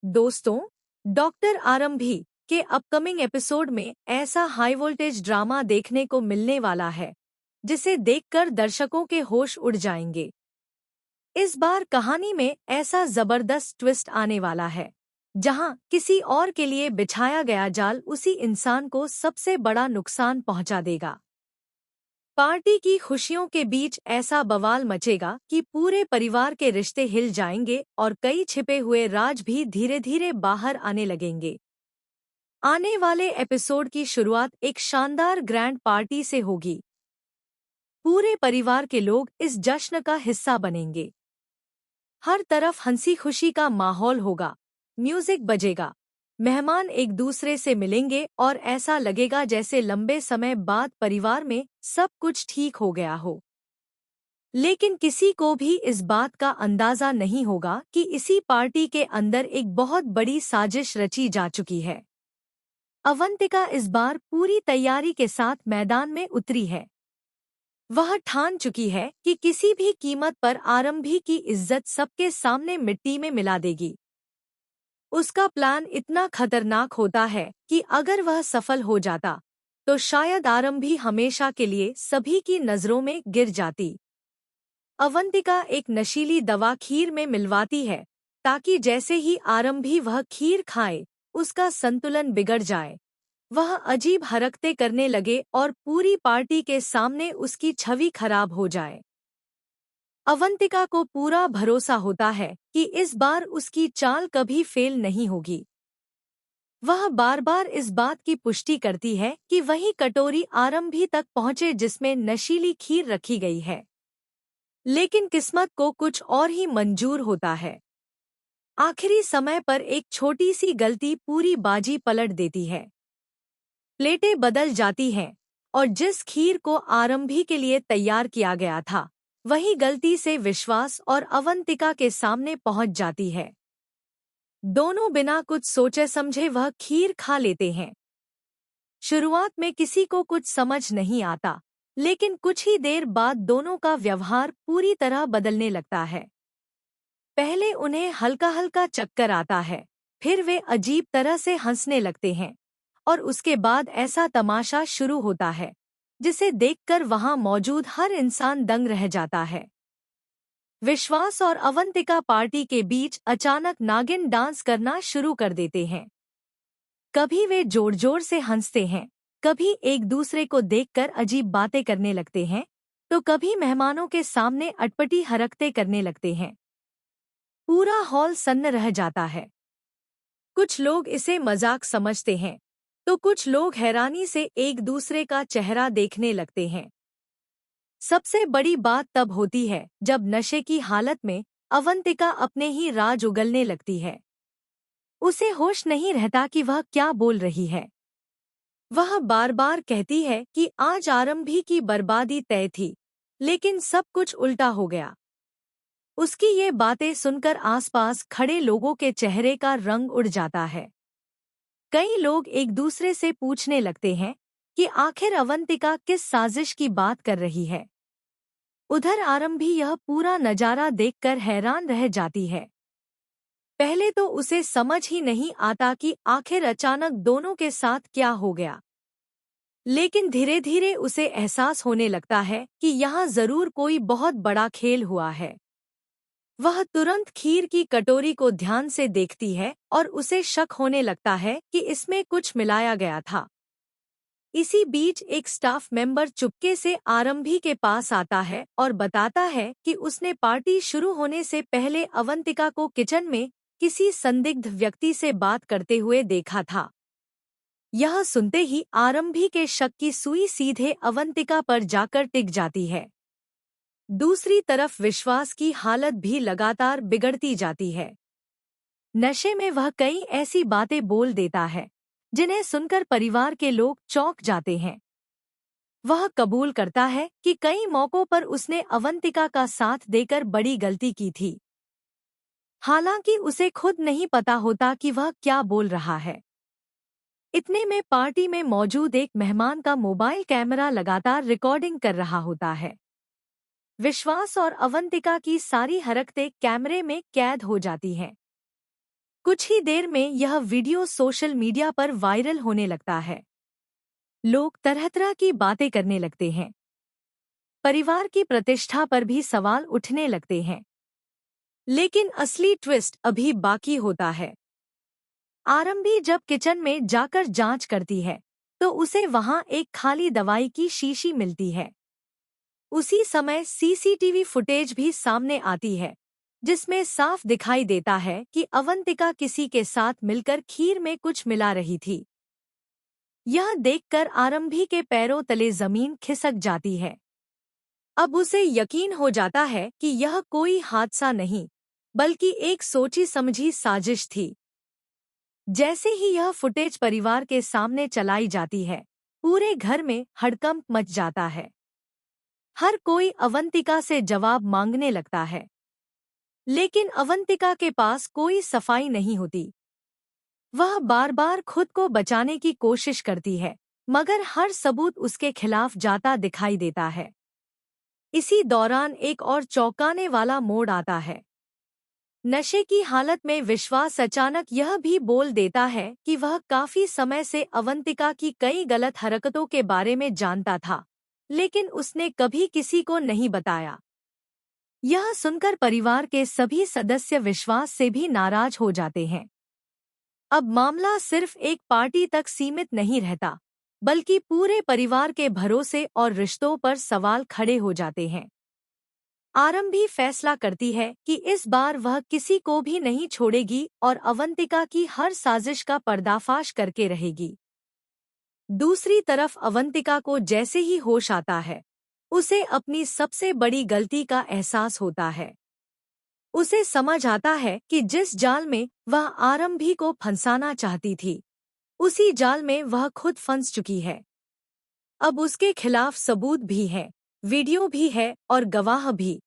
दोस्तों, डॉक्टर आरंभी के अपकमिंग एपिसोड में ऐसा हाई वोल्टेज ड्रामा देखने को मिलने वाला है जिसे देखकर दर्शकों के होश उड़ जाएंगे। इस बार कहानी में ऐसा जबरदस्त ट्विस्ट आने वाला है जहां किसी और के लिए बिछाया गया जाल उसी इंसान को सबसे बड़ा नुकसान पहुंचा देगा। पार्टी की खुशियों के बीच ऐसा बवाल मचेगा कि पूरे परिवार के रिश्ते हिल जाएंगे और कई छिपे हुए राज भी धीरे धीरे बाहर आने लगेंगे। आने वाले एपिसोड की शुरुआत एक शानदार ग्रैंड पार्टी से होगी। पूरे परिवार के लोग इस जश्न का हिस्सा बनेंगे। हर तरफ हंसी खुशी का माहौल होगा, म्यूजिक बजेगा, मेहमान एक दूसरे से मिलेंगे और ऐसा लगेगा जैसे लंबे समय बाद परिवार में सब कुछ ठीक हो गया हो। लेकिन किसी को भी इस बात का अंदाजा नहीं होगा कि इसी पार्टी के अंदर एक बहुत बड़ी साजिश रची जा चुकी है। अवंतिका इस बार पूरी तैयारी के साथ मैदान में उतरी है। वह ठान चुकी है कि किसी भी कीमत पर आरंभी की इज्जत सबके सामने मिट्टी में मिला देगी। उसका प्लान इतना खतरनाक होता है कि अगर वह सफल हो जाता तो शायद आरंभी हमेशा के लिए सभी की नजरों में गिर जाती। अवंतिका एक नशीली दवा खीर में मिलवाती है ताकि जैसे ही आरंभी वह खीर खाए उसका संतुलन बिगड़ जाए, वह अजीब हरकतें करने लगे और पूरी पार्टी के सामने उसकी छवि खराब हो जाए। अवंतिका को पूरा भरोसा होता है कि इस बार उसकी चाल कभी फेल नहीं होगी। वह बार बार इस बात की पुष्टि करती है कि वही कटोरी आरंभी तक पहुंचे जिसमें नशीली खीर रखी गई है। लेकिन किस्मत को कुछ और ही मंजूर होता है। आखिरी समय पर एक छोटी सी गलती पूरी बाजी पलट देती है। प्लेटें बदल जाती हैं और जिस खीर को आरंभी के लिए तैयार किया गया था वही गलती से विश्वास और अवंतिका के सामने पहुंच जाती है। दोनों बिना कुछ सोचे समझे वह खीर खा लेते हैं। शुरुआत में किसी को कुछ समझ नहीं आता, लेकिन कुछ ही देर बाद दोनों का व्यवहार पूरी तरह बदलने लगता है। पहले उन्हें हल्का हल्का चक्कर आता है, फिर वे अजीब तरह से हंसने लगते हैं और उसके बाद ऐसा तमाशा शुरू होता है जिसे देखकर वहां मौजूद हर इंसान दंग रह जाता है। विश्वास और अवंतिका पार्टी के बीच अचानक नागिन डांस करना शुरू कर देते हैं। कभी वे जोर जोर से हंसते हैं, कभी एक दूसरे को देखकर अजीब बातें करने लगते हैं, तो कभी मेहमानों के सामने अटपटी हरकतें करने लगते हैं। पूरा हॉल सन्न रह जाता है। कुछ लोग इसे मजाक समझते हैं, तो कुछ लोग हैरानी से एक दूसरे का चेहरा देखने लगते हैं। सबसे बड़ी बात तब होती है जब नशे की हालत में अवंतिका अपने ही राज उगलने लगती है। उसे होश नहीं रहता कि वह क्या बोल रही है। वह बार बार कहती है कि आज आरंभी की बर्बादी तय थी, लेकिन सब कुछ उल्टा हो गया। उसकी ये बातें सुनकर आसपास खड़े लोगों के चेहरे का रंग उड़ जाता है। कई लोग एक दूसरे से पूछने लगते हैं कि आखिर अवंतिका किस साजिश की बात कर रही है। उधर आरंभी यह पूरा नजारा देखकर हैरान रह जाती है। पहले तो उसे समझ ही नहीं आता कि आखिर अचानक दोनों के साथ क्या हो गया। लेकिन धीरे धीरे उसे एहसास होने लगता है कि यहाँ जरूर कोई बहुत बड़ा खेल हुआ है। वह तुरंत खीर की कटोरी को ध्यान से देखती है और उसे शक होने लगता है कि इसमें कुछ मिलाया गया था। इसी बीच एक स्टाफ मेंबर चुपके से आरंभी के पास आता है और बताता है कि उसने पार्टी शुरू होने से पहले अवंतिका को किचन में किसी संदिग्ध व्यक्ति से बात करते हुए देखा था। यह सुनते ही आरंभी के शक की सुई सीधे अवंतिका पर जाकर टिक जाती है। दूसरी तरफ विश्वास की हालत भी लगातार बिगड़ती जाती है। नशे में वह कई ऐसी बातें बोल देता है जिन्हें सुनकर परिवार के लोग चौंक जाते हैं। वह कबूल करता है कि कई मौकों पर उसने अवंतिका का साथ देकर बड़ी गलती की थी। हालांकि उसे खुद नहीं पता होता कि वह क्या बोल रहा है। इतने में पार्टी में मौजूद एक मेहमान का मोबाइल कैमरा लगातार रिकॉर्डिंग कर रहा होता है। विश्वास और अवंतिका की सारी हरकतें कैमरे में कैद हो जाती हैं। कुछ ही देर में यह वीडियो सोशल मीडिया पर वायरल होने लगता है। लोग तरह तरह की बातें करने लगते हैं। परिवार की प्रतिष्ठा पर भी सवाल उठने लगते हैं। लेकिन असली ट्विस्ट अभी बाकी होता है। आरंभी जब किचन में जाकर जांच करती है तो उसे वहां एक खाली दवाई की शीशी मिलती है। उसी समय सीसीटीवी फुटेज भी सामने आती है जिसमें साफ दिखाई देता है कि अवंतिका किसी के साथ मिलकर खीर में कुछ मिला रही थी। यह देखकर आरंभी के पैरों तले जमीन खिसक जाती है। अब उसे यकीन हो जाता है कि यह कोई हादसा नहीं बल्कि एक सोची समझी साजिश थी। जैसे ही यह फुटेज परिवार के सामने चलाई जाती है, पूरे घर में हड़कंप मच जाता है। हर कोई अवंतिका से जवाब मांगने लगता है, लेकिन अवंतिका के पास कोई सफाई नहीं होती। वह बार बार खुद को बचाने की कोशिश करती है, मगर हर सबूत उसके खिलाफ जाता दिखाई देता है। इसी दौरान एक और चौंकाने वाला मोड़ आता है। नशे की हालत में विश्वास अचानक यह भी बोल देता है कि वह काफी समय से अवंतिका की कई गलत हरकतों के बारे में जानता था, लेकिन उसने कभी किसी को नहीं बताया। यह सुनकर परिवार के सभी सदस्य विश्वास से भी नाराज हो जाते हैं। अब मामला सिर्फ एक पार्टी तक सीमित नहीं रहता, बल्कि पूरे परिवार के भरोसे और रिश्तों पर सवाल खड़े हो जाते हैं। आरंभी फैसला करती है कि इस बार वह किसी को भी नहीं छोड़ेगी और अवंतिका की हर साजिश का पर्दाफाश करके रहेगी। दूसरी तरफ अवंतिका को जैसे ही होश आता है, उसे अपनी सबसे बड़ी गलती का एहसास होता है। उसे समझ आता है कि जिस जाल में वह आरंभी को फंसाना चाहती थी, उसी जाल में वह खुद फंस चुकी है। अब उसके खिलाफ सबूत भी है, वीडियो भी है और गवाह भी।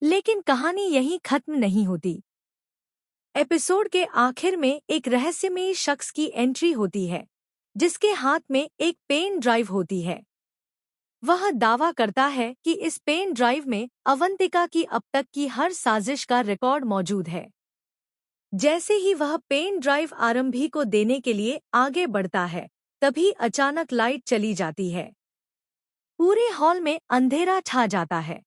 लेकिन कहानी यहीं खत्म नहीं होती। एपिसोड के आखिर में एक रहस्यमयी शख्स की एंट्री होती है, जिसके हाथ में एक पेन ड्राइव होती है। वह दावा करता है कि इस पेन ड्राइव में अवंतिका की अब तक की हर साजिश का रिकॉर्ड मौजूद है। जैसे ही वह पेन ड्राइव आरंभी को देने के लिए आगे बढ़ता है, तभी अचानक लाइट चली जाती है। पूरे हॉल में अंधेरा छा जाता है।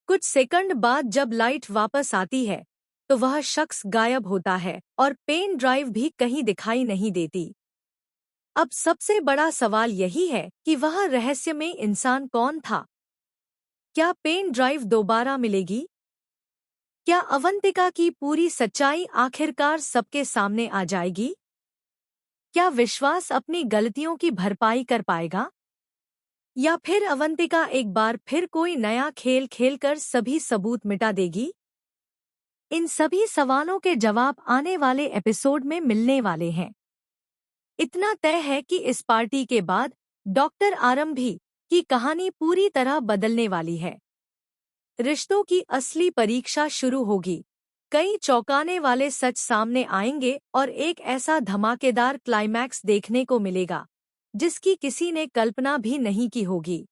कुछ सेकंड बाद जब लाइट वापस आती है, तो वह शख्स गायब होता है और पेन ड्राइव भी कहीं दिखाई नहीं देती। अब सबसे बड़ा सवाल यही है कि वह रहस्यमय इंसान कौन था? क्या पेन ड्राइव दोबारा मिलेगी? क्या अवंतिका की पूरी सच्चाई आखिरकार सबके सामने आ जाएगी? क्या विश्वास अपनी गलतियों की भरपाई कर पाएगा? या फिर अवंतिका एक बार फिर कोई नया खेल खेलकर सभी सबूत मिटा देगी? इन सभी सवालों के जवाब आने वाले एपिसोड में मिलने वाले हैं। इतना तय है कि इस पार्टी के बाद डॉक्टर आरंभी की कहानी पूरी तरह बदलने वाली है। रिश्तों की असली परीक्षा शुरू होगी। कई चौंकाने वाले सच सामने आएंगे और एक ऐसा धमाकेदार क्लाइमैक्स देखने को मिलेगा जिसकी किसी ने कल्पना भी नहीं की होगी।